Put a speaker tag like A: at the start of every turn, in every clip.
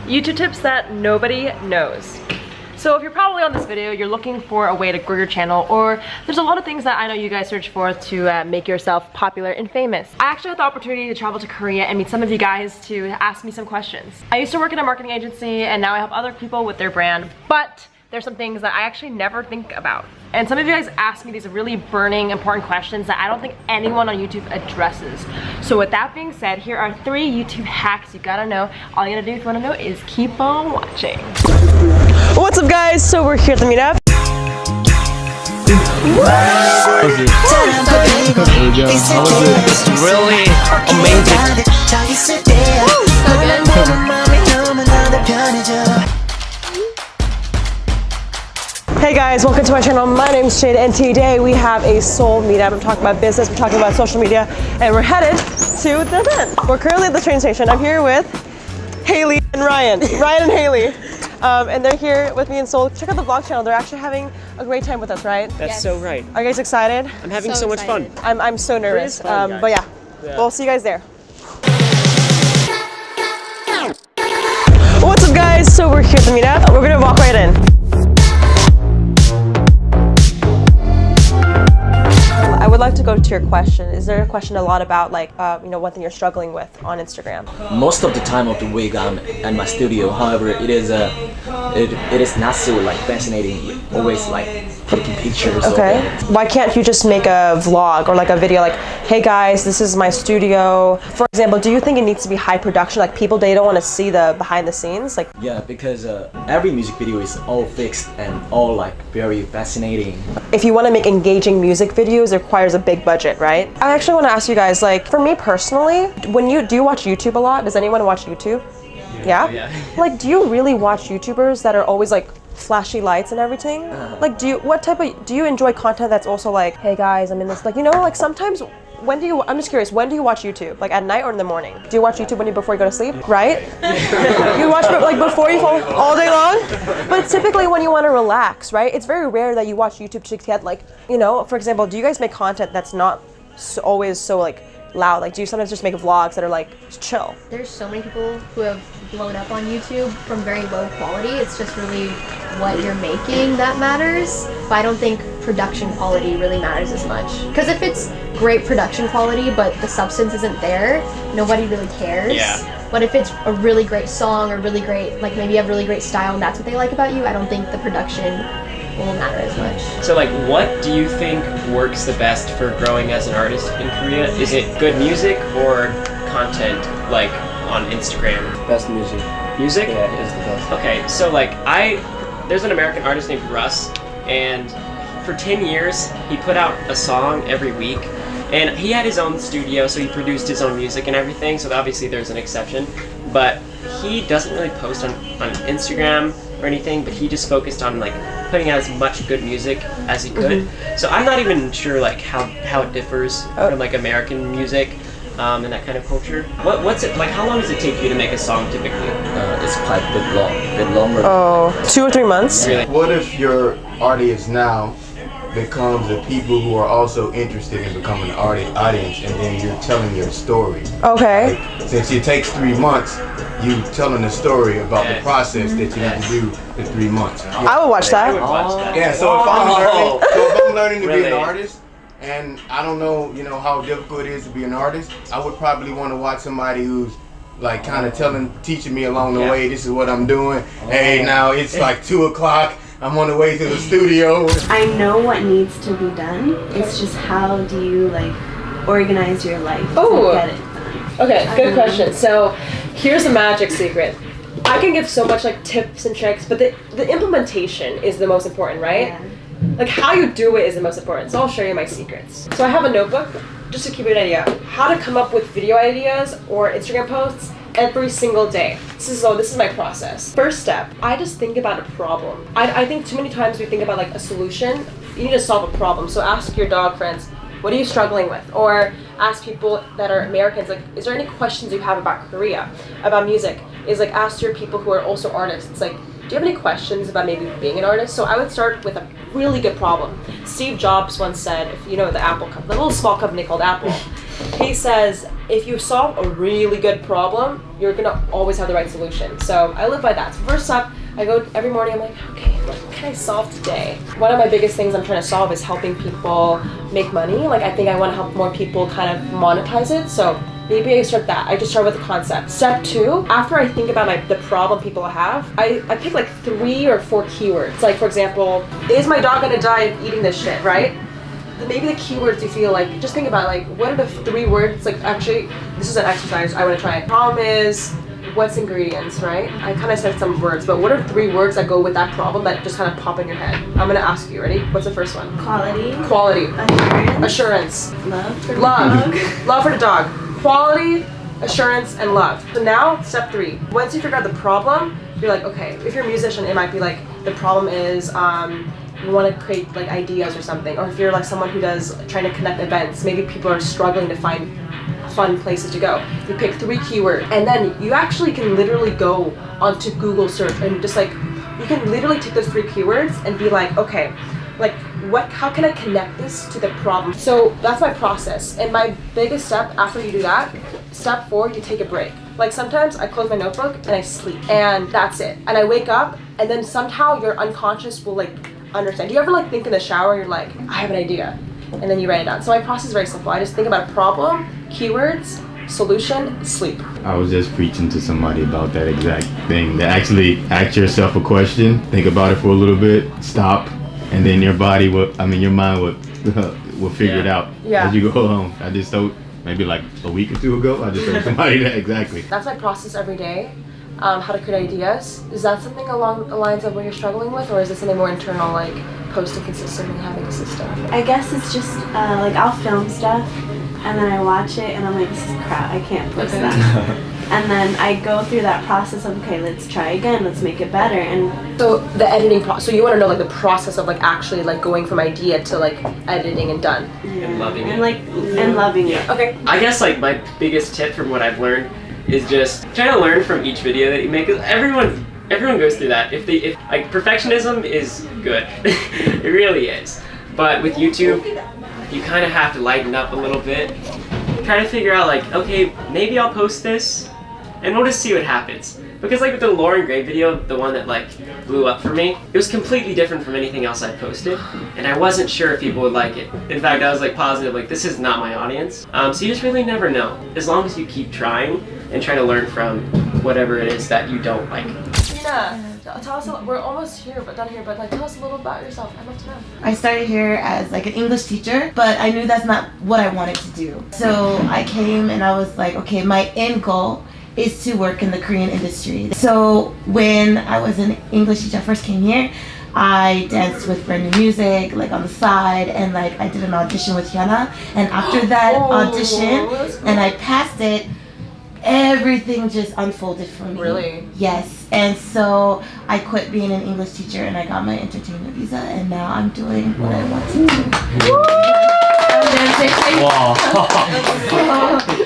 A: YouTube tips that nobody knows. So if you're probably on this video, you're looking for a way to grow your channel, or there's a lot of things that I know you guys search for to make yourself popular and famous. I actually had the opportunity to travel to Korea and meet some of you guys to ask me some questions. I used to work in a marketing agency and now I help other people with their brand, but there's some things that I actually never think about. And some of you guys ask me these really burning, important questions that I don't think anyone on YouTube addresses. So with that being said, here are 3 YouTube hacks you gotta know. All you gotta do if you wanna know is keep on watching. What's up guys? So we're here at the meetup.
B: Really amazing.
A: Hey guys, welcome to my channel. My name's Jade and today we have a Seoul meetup. I'm talking about business, we're talking about social media, and we're headed to the event. We're currently at the train station. I'm here with Haley and Ryan. Ryan and Haley. And they're here with me in Seoul. Check out the vlog channel. They're actually having a great time with us, right?
B: That's so right.
A: Are you guys excited?
B: I'm having so much fun.
A: I'm so nervous.
B: Fun,
A: but yeah, we'll see you guys there. What's up guys? So we're here at the meetup. We're gonna walk right in. I would like to go to your question. Is there a question a lot about like, one thing you're struggling with on Instagram?
C: Most of the time of the week I'm at my studio. However, it is not so like fascinating. Always like taking pictures.
A: Okay. Why can't you just make a vlog or like a video like, hey guys, this is my studio. For example, do you think it needs to be high production? Like people, they don't want to see the behind the scenes? Like
C: yeah, because every music video is all fixed and all like very fascinating.
A: If you want to make engaging music videos, it requires a big budget, right? I actually want to ask you guys, like for me personally, do you watch YouTube a lot? Does anyone watch YouTube? Yeah? Like do you really watch YouTubers that are always like flashy lights and everything? Like do you enjoy content that's also like, hey guys, I'm in this, like, like sometimes I'm just curious, when do you watch YouTube? Like at night or in the morning? Do you watch YouTube before you go to sleep, right? You watch it like before you fall all day long? But typically when you want to relax, right? It's very rare that you watch YouTube to get like, for example, do you guys make content that's not always so like loud? Like do you sometimes just make vlogs that are like chill?
D: There's so many people who have blown up on YouTube from very low quality. It's just really what you're making that matters. But I don't think production quality really matters as much. Because if it's great production quality but the substance isn't there, nobody really cares. Yeah. But if it's a really great song or really great, like maybe you have really great style and that's what they like about you, I don't think the production will matter as much.
B: So like what do you think works the best for growing as an artist in Korea? Is it good music or content like on Instagram?
C: Best music.
B: Music?
C: Yeah, it is the best.
B: Okay, so like there's an American artist named Russ, and for 10 years he put out a song every week, and he had his own studio, so he produced his own music and everything, so obviously there's an exception, but he doesn't really post on Instagram or anything, but he just focused on like putting out as much good music as he could. So I'm not even sure like how it differs from like American music and that kind of culture. What's it like? How long does it take you to make a song typically?
C: It's quite a bit longer.
A: Oh, 2 or 3 months.
B: Really?
E: What if your audience now becomes the people who are also interested in becoming an audience, and then you're telling your story?
A: Okay.
E: Like, since it takes 3 months, you telling the story about the process that you need to do in 3 months.
A: I would watch that.
E: Yeah, so if I'm learning to be an artist, and I don't know, how difficult it is to be an artist, I would probably want to watch somebody who's like kind of teaching me along the way, this is what I'm doing. Hey, now it's like 2 o'clock. I'm on the way to the studio.
F: I know what needs to be done. It's just how do you like organize your life to get it done.
A: Okay, good question. So here's the magic secret. I can give so much like tips and tricks, but the implementation is the most important, right?
F: Yeah.
A: Like how you do it is the most important. So I'll show you my secrets. So I have a notebook, just to give you an idea, how to come up with video ideas or Instagram posts every single day. This is my process. First step, I just think about a problem. I think too many times we think about like a solution. You need to solve a problem. So ask your dog friends, what are you struggling with? Or ask people that are Americans, like, is there any questions you have about Korea, about music? Is like ask your people who are also artists. It's like, do you have any questions about maybe being an artist? So I would start with a really good problem. Steve Jobs once said, if you know the Apple company, the little small company called Apple, he says, if you solve a really good problem, you're gonna always have the right solution. So I live by that. So first up, I go every morning, I'm like, okay, what can I solve today? One of my biggest things I'm trying to solve is helping people make money. Like, I think I want to help more people kind of monetize it. So maybe I start that. I just start with the concept. Step 2, after I think about the problem people have, I pick like 3 or 4 keywords. Like, for example, is my dog gonna die of eating this shit, right? Maybe the keywords you feel like, just think about like, what are the 3 words, like actually, this is an exercise I want to try. Problem is, what's ingredients, right? I kind of said some words, but what are 3 words that go with that problem that just kind of pop in your head? I'm gonna ask you, ready? What's the first one?
F: Quality.
A: Quality.
F: Assurance.
A: Assurance.
F: Love for
A: Love.
F: the dog.
A: Love for the dog. Quality, assurance, and love. So now, step 3. Once you figure out the problem, you're like, okay, if you're a musician, it might be like, the problem is, you want to create like ideas or something. Or if you're like someone who does trying to connect events, maybe people are struggling to find fun places to go. You pick 3 keywords, and then you actually can literally go onto Google search and just like, you can literally take those 3 keywords and be like, okay, like how can I connect this to the problem? So that's my process. And my biggest step after you do that, step 4, you take a break. Like sometimes I close my notebook and I sleep, and that's it. And I wake up, and then somehow your unconscious will like understand. Do you ever like think in the shower, you're like, I have an idea, and then you write it down? So my process is very simple. I just think about a problem, keywords, solution, sleep.
G: I was just preaching to somebody about that exact thing. To actually ask yourself a question, think about it for a little bit, stop, and then your body will, your mind will figure it out as you go along. I just told, maybe like a week or 2 ago, I just told somebody that exactly.
A: That's my process every day. How to create ideas. Is that something along the lines of what you're struggling with, or is this something more internal, like posting consistently, having a system?
F: I guess it's just like I'll film stuff and then I watch it and I'm like, this is crap, I can't post that. And then I go through that process of, okay, let's try again, let's make it better. And
A: so the editing process, so you want to know like the process of like actually like going from idea to like editing and done.
B: And loving it.
F: And like, and loving it.
A: Okay.
B: I guess like my biggest tip from what I've learned is just try to learn from each video that you make. 'Cause everyone goes through that. If like perfectionism is good, it really is. But with YouTube, you kind of have to lighten up a little bit. Try to figure out like, okay, maybe I'll post this, and we'll just see what happens. Because like with the Lauren Gray video, the one that like blew up for me, it was completely different from anything else I posted, and I wasn't sure if people would like it. In fact, I was like positive, like this is not my audience. So you just really never know. As long as you keep trying and try to learn from whatever it is that you don't like.
A: Yeah. Tell us, we're almost here, but done here, but like tell us a little about yourself. I'd love to know.
H: I started here as like an English teacher, but I knew that's not what I wanted to do. So I came and I was like, okay, my end goal is to work in the Korean industry. So when I was an English teacher, I first came here, I danced with brand new music, like on the side, and like I did an audition with Hyuna. And after that audition, and I passed it, everything just unfolded for me.
A: Really?
H: Yes. And so I quit being an English teacher and I got my entertainment visa, and now I'm doing what I want to do.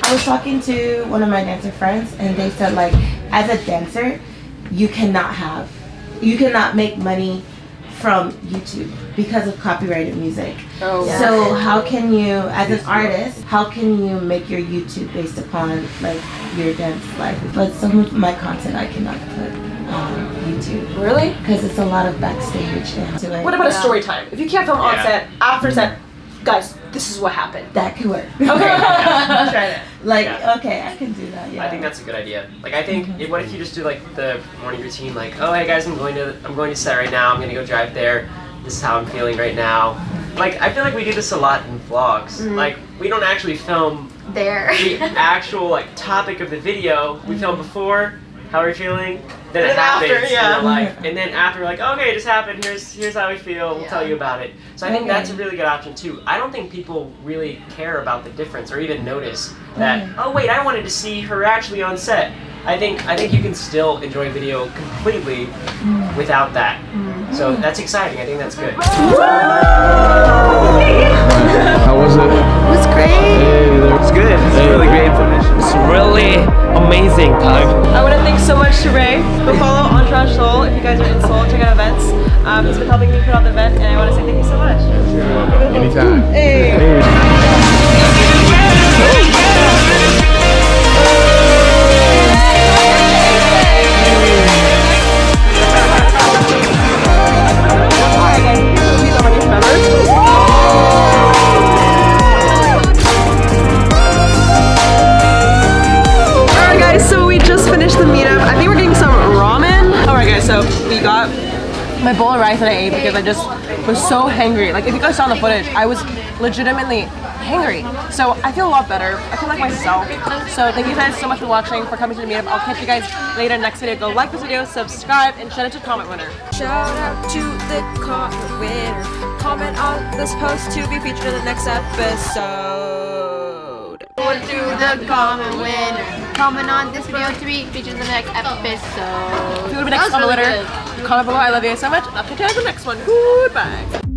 H: I was talking to one of my dancer friends, and they said like, as a dancer, you cannot make money from YouTube because of copyrighted music.
A: Oh, yeah.
H: So how can you, as an artist, how can you make your YouTube based upon like your dance life? But some of my content I cannot put on YouTube.
A: Really?
H: Because it's a lot of backstage. And
A: What about a story time? If you can't film on set, after set, guys, this is what happened.
H: That could work.
A: Okay. Try it.
H: Like, okay, I can do that. Yeah.
B: I think that's a good idea. Like I think, what if you just do like the morning routine, like, oh hey guys, I'm going to set right now. I'm gonna go drive there. This is how I'm feeling right now. Like I feel like we do this a lot in vlogs. Like we don't actually film
D: There.
B: the actual like topic of the video. We film before, how we're feeling, then it
A: And
B: happens
A: after, yeah.
B: in real life, and then after we're like, okay, it just happened. Here's how we feel. We'll tell you about it. So I think that's a really good option too. I don't think people really care about the difference or even notice that. Oh wait, I wanted to see her actually on set. I think you can still enjoy video completely without that. So that's exciting. I think that's good.
I: How was it?
H: It was great.
I: It's good. It's really great information. It's really amazing time.
A: I want to thank so much to Ray. Go follow Entourage Seoul if you guys are in Seoul. Check out events. He's been helping me put on the event, and I want to say thank you so much.
E: Anytime.
A: Hey. I think we're getting some ramen. Alright guys, so we got my bowl of rice that I ate because I just was so hangry. Like if you guys saw in the footage, I was legitimately hangry. So I feel a lot better. I feel like myself. So thank you guys so much for watching, for coming to the meetup. I'll catch you guys later next video. Go like this video, subscribe, and shout out to comment winner. Shout out to the comment winner. Comment on this post to be featured in the next episode.
D: Shout to the comment winner. Comment on this video to be featured in the next episode.
A: If you want to be next comment winner, comment below. I love you guys so much. I'll catch you guys in the next one. Goodbye.